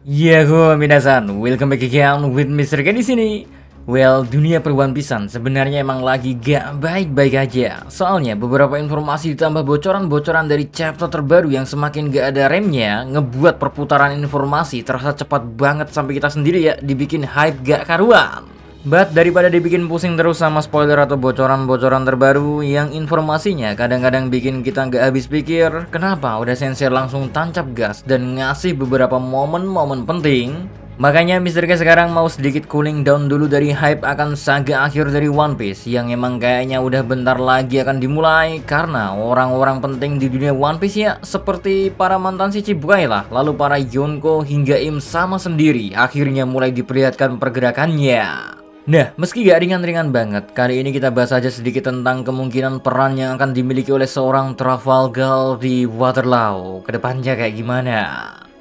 Yahoo minasan, welcome back again with Mr. Ken di sini. Well, dunia per One Piece-an sebenarnya emang lagi gak baik-baik aja. Soalnya beberapa informasi ditambah bocoran-bocoran dari chapter terbaru yang semakin gak ada remnya, ngebuat perputaran informasi terasa cepat banget sampai kita sendiri ya dibikin hype gak karuan. But daripada dibikin pusing terus sama spoiler atau bocoran-bocoran terbaru yang informasinya kadang-kadang bikin kita nggak habis pikir, kenapa udah sensei langsung tancap gas dan ngasih beberapa momen-momen penting? Makanya Mr. K sekarang mau sedikit cooling down dulu dari hype akan saga akhir dari One Piece yang emang kayaknya udah bentar lagi akan dimulai karena orang-orang penting di dunia One Piece ya seperti para mantan si Chibukai lah, lalu para Yonko hingga Im sama sendiri akhirnya mulai diperlihatkan pergerakannya. Nah, meski gak ringan-ringan banget, kali ini kita bahas aja sedikit tentang kemungkinan peran yang akan dimiliki oleh seorang Trafalgar di Waterloo. Kedepannya kayak gimana?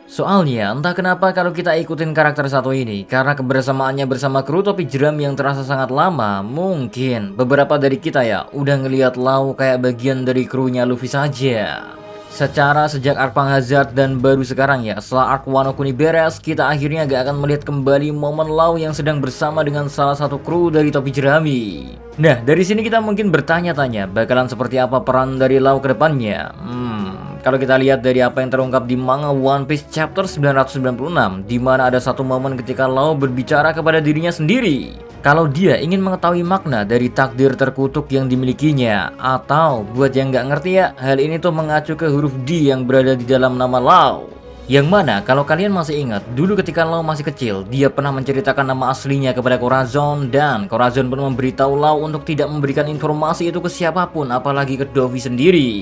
Soalnya, entah kenapa kalau kita ikutin karakter satu ini, karena kebersamaannya bersama kru topi jeram yang terasa sangat lama, mungkin beberapa dari kita ya udah ngelihat Lau kayak bagian dari krunya Luffy saja. Secara sejak arc Hazard dan baru sekarang ya, setelah arc Wano Kuni beres, kita akhirnya gak akan melihat kembali momen Lau yang sedang bersama dengan salah satu kru dari topi jerami. Nah, dari sini kita mungkin bertanya-tanya, bakalan seperti apa peran dari Lau ke depannya? Kalau kita lihat dari apa yang terungkap di manga One Piece chapter 996, di mana ada satu momen ketika Lau berbicara kepada dirinya sendiri. Kalau dia ingin mengetahui makna dari takdir terkutuk yang dimilikinya, atau buat yang nggak ngerti ya, hal ini tuh mengacu ke huruf D yang berada di dalam nama Lau. Yang mana kalau kalian masih ingat, dulu ketika Lau masih kecil, dia pernah menceritakan nama aslinya kepada Corazon dan Corazon pun memberitahu Lau untuk tidak memberikan informasi itu ke siapapun, apalagi ke Dovi sendiri.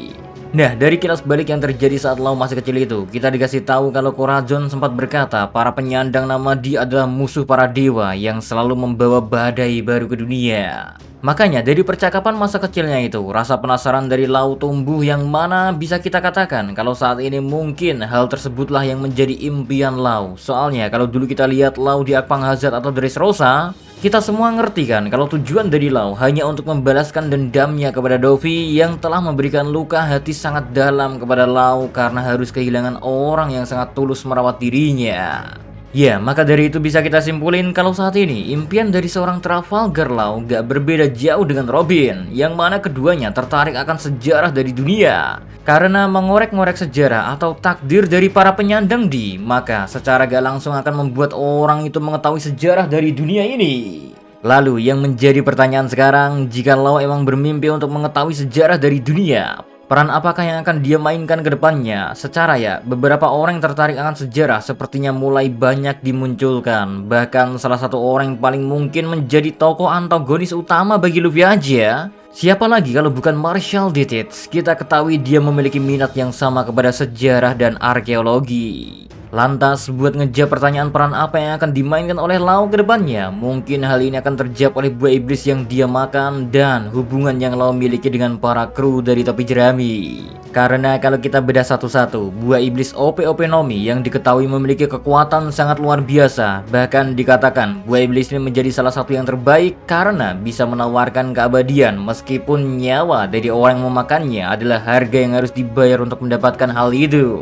Nah, dari kilas balik yang terjadi saat Lau masih kecil itu, kita dikasih tahu kalau Corazon sempat berkata para penyandang nama Di adalah musuh para dewa yang selalu membawa badai baru ke dunia. Makanya dari percakapan masa kecilnya itu, rasa penasaran dari Lau tumbuh yang mana bisa kita katakan kalau saat ini mungkin hal tersebutlah yang menjadi impian Lau. Soalnya kalau dulu kita lihat Lau di Akpang Hazard atau Dressrosa, kita semua ngerti kan kalau tujuan dari Lau hanya untuk membalaskan dendamnya kepada Dovi yang telah memberikan luka hati sangat dalam kepada Lau karena harus kehilangan orang yang sangat tulus merawat dirinya. Ya, maka dari itu bisa kita simpulin kalau saat ini impian dari seorang Trafalgar Law gak berbeda jauh dengan Robin, yang mana keduanya tertarik akan sejarah dari dunia. Karena mengorek-ngorek sejarah atau takdir dari para penyandang Di, maka secara gak langsung akan membuat orang itu mengetahui sejarah dari dunia ini. Lalu yang menjadi pertanyaan sekarang, jika Law emang bermimpi untuk mengetahui sejarah dari dunia, peran apakah yang akan dia mainkan ke depannya? Secara ya, beberapa orang yang tertarik akan sejarah sepertinya mulai banyak dimunculkan. Bahkan salah satu orang yang paling mungkin menjadi tokoh antagonis utama bagi Luffy aja. Siapa lagi kalau bukan Marshall D. Tits? Kita ketahui dia memiliki minat yang sama kepada sejarah dan arkeologi. Lantas, buat ngejawab pertanyaan peran apa yang akan dimainkan oleh Lau ke depannya, mungkin hal ini akan terjawab oleh buah iblis yang dia makan dan hubungan yang Lau miliki dengan para kru dari topi jerami. Karena kalau kita bedah satu-satu, buah iblis OP-OP Nomi yang diketahui memiliki kekuatan sangat luar biasa. Bahkan dikatakan buah iblis ini menjadi salah satu yang terbaik karena bisa menawarkan keabadian meskipun nyawa dari orang yang memakannya adalah harga yang harus dibayar untuk mendapatkan hal itu.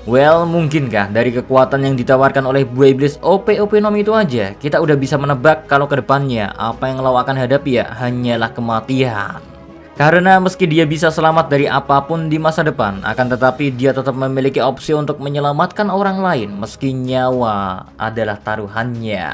Well, mungkinkah dari kekuatan yang ditawarkan oleh buah iblis OP-OP Nomi itu aja, kita udah bisa menebak kalau kedepannya apa yang Lau akan hadapi ya hanyalah kematian. Karena meski dia bisa selamat dari apapun di masa depan, akan tetapi dia tetap memiliki opsi untuk menyelamatkan orang lain meski nyawa adalah taruhannya.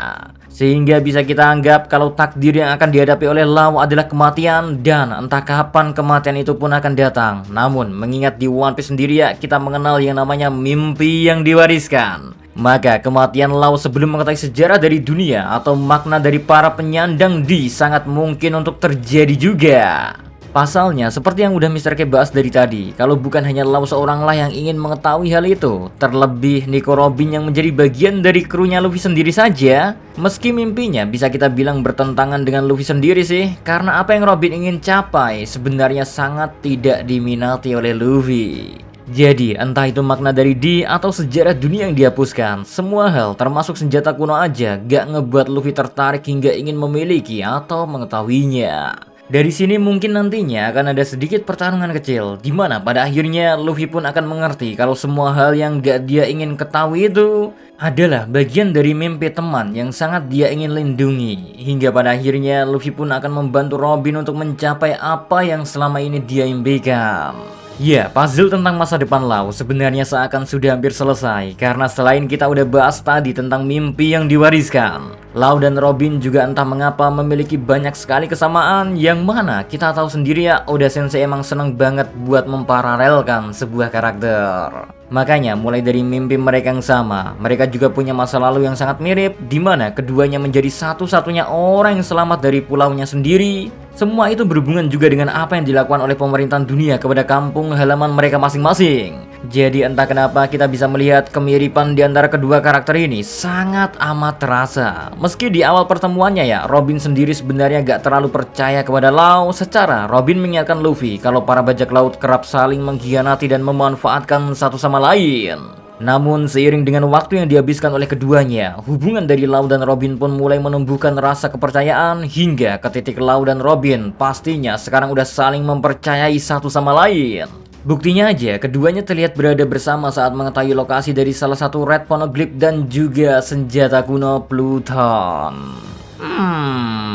Sehingga bisa kita anggap kalau takdir yang akan dihadapi oleh Lau adalah kematian dan entah kapan kematian itu pun akan datang. Namun mengingat di One Piece sendiri ya, kita mengenal yang namanya mimpi yang diwariskan. Maka kematian Lau sebelum mengetahui sejarah dari dunia atau makna dari para penyandang Di sangat mungkin untuk terjadi juga. Pasalnya, seperti yang udah Mr. K bahas dari tadi, kalau bukan hanya Lau seorang lah yang ingin mengetahui hal itu, terlebih Nico Robin yang menjadi bagian dari krunya Luffy sendiri saja, meski mimpinya bisa kita bilang bertentangan dengan Luffy sendiri sih, karena apa yang Robin ingin capai sebenarnya sangat tidak diminati oleh Luffy. Jadi, entah itu makna dari D atau sejarah dunia yang dihapuskan, semua hal termasuk senjata kuno aja gak ngebuat Luffy tertarik hingga ingin memiliki atau mengetahuinya. Dari sini mungkin nantinya akan ada sedikit pertarungan kecil, di mana pada akhirnya Luffy pun akan mengerti kalau semua hal yang gak dia ingin ketahui itu adalah bagian dari mimpi teman yang sangat dia ingin lindungi. Hingga pada akhirnya Luffy pun akan membantu Robin untuk mencapai apa yang selama ini dia impikan. Ya, puzzle tentang masa depan Lau sebenarnya seakan sudah hampir selesai. Karena selain kita udah bahas tadi tentang mimpi yang diwariskan, Lau dan Robin juga entah mengapa memiliki banyak sekali kesamaan. Yang mana kita tahu sendiri ya, Oda Sensei emang seneng banget buat memparalelkan sebuah karakter. Makanya mulai dari mimpi mereka yang sama, mereka juga punya masa lalu yang sangat mirip, di mana keduanya menjadi satu-satunya orang yang selamat dari pulaunya sendiri. Semua itu berhubungan juga dengan apa yang dilakukan oleh pemerintahan dunia kepada kampung halaman mereka masing-masing. Jadi entah kenapa kita bisa melihat kemiripan di antara kedua karakter ini sangat amat terasa. Meski di awal pertemuannya ya, Robin sendiri sebenarnya gak terlalu percaya kepada Lau. Secara Robin mengingatkan Luffy kalau para bajak laut kerap saling mengkhianati dan memanfaatkan satu sama lain. Namun seiring dengan waktu yang dihabiskan oleh keduanya, hubungan dari Lau dan Robin pun mulai menumbuhkan rasa kepercayaan hingga ke titik Lau dan Robin pastinya sekarang udah saling mempercayai satu sama lain. Buktinya aja, keduanya terlihat berada bersama saat mengetahui lokasi dari salah satu Red Poneglyph dan juga senjata kuno Pluton.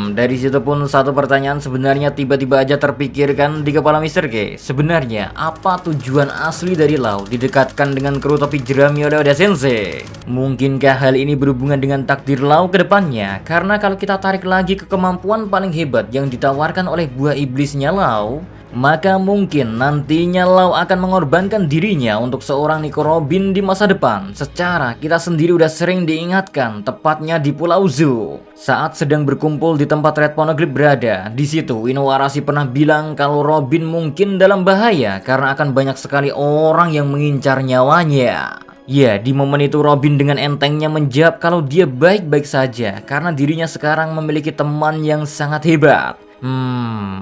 Dari situ pun satu pertanyaan sebenarnya tiba-tiba aja terpikirkan di kepala Mr. G. Sebenarnya apa tujuan asli dari Lau didekatkan dengan kru topi jerami oleh Oda Sensei? Mungkinkah hal ini berhubungan dengan takdir Lau ke depannya? Karena kalau kita tarik lagi ke kemampuan paling hebat yang ditawarkan oleh buah iblisnya Lau, maka mungkin nantinya Lau akan mengorbankan dirinya untuk seorang Nico Robin di masa depan. Secara kita sendiri udah sering diingatkan, tepatnya di Pulau Zoo. Saat sedang berkumpul di tempat Red Poneglyph berada, di situ Inuarashi pernah bilang kalau Robin mungkin dalam bahaya karena akan banyak sekali orang yang mengincar nyawanya. Ya, di momen itu Robin dengan entengnya menjawab kalau dia baik-baik saja karena dirinya sekarang memiliki teman yang sangat hebat.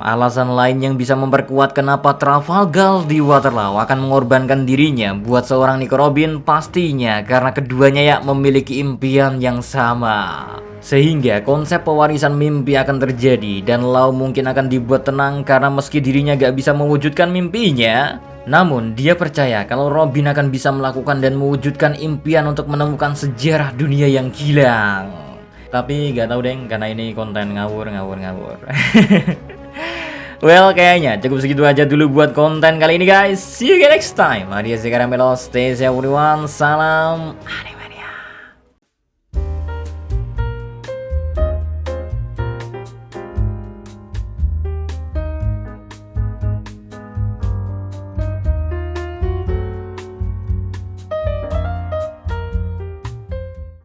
Alasan lain yang bisa memperkuat kenapa Trafalgar di Waterloo akan mengorbankan dirinya buat seorang Nico Robin pastinya karena keduanya ya memiliki impian yang sama. Sehingga konsep pewarisan mimpi akan terjadi dan Lau mungkin akan dibuat tenang karena meski dirinya gak bisa mewujudkan mimpinya, namun dia percaya kalau Robin akan bisa melakukan dan mewujudkan impian untuk menemukan sejarah dunia yang hilang. Tapi gak tahu deng, karena ini konten ngawur. Well, kayaknya cukup segitu aja dulu buat konten kali ini guys. See you again next time. Adios, Karamelo. Stay safe everyone. Salam.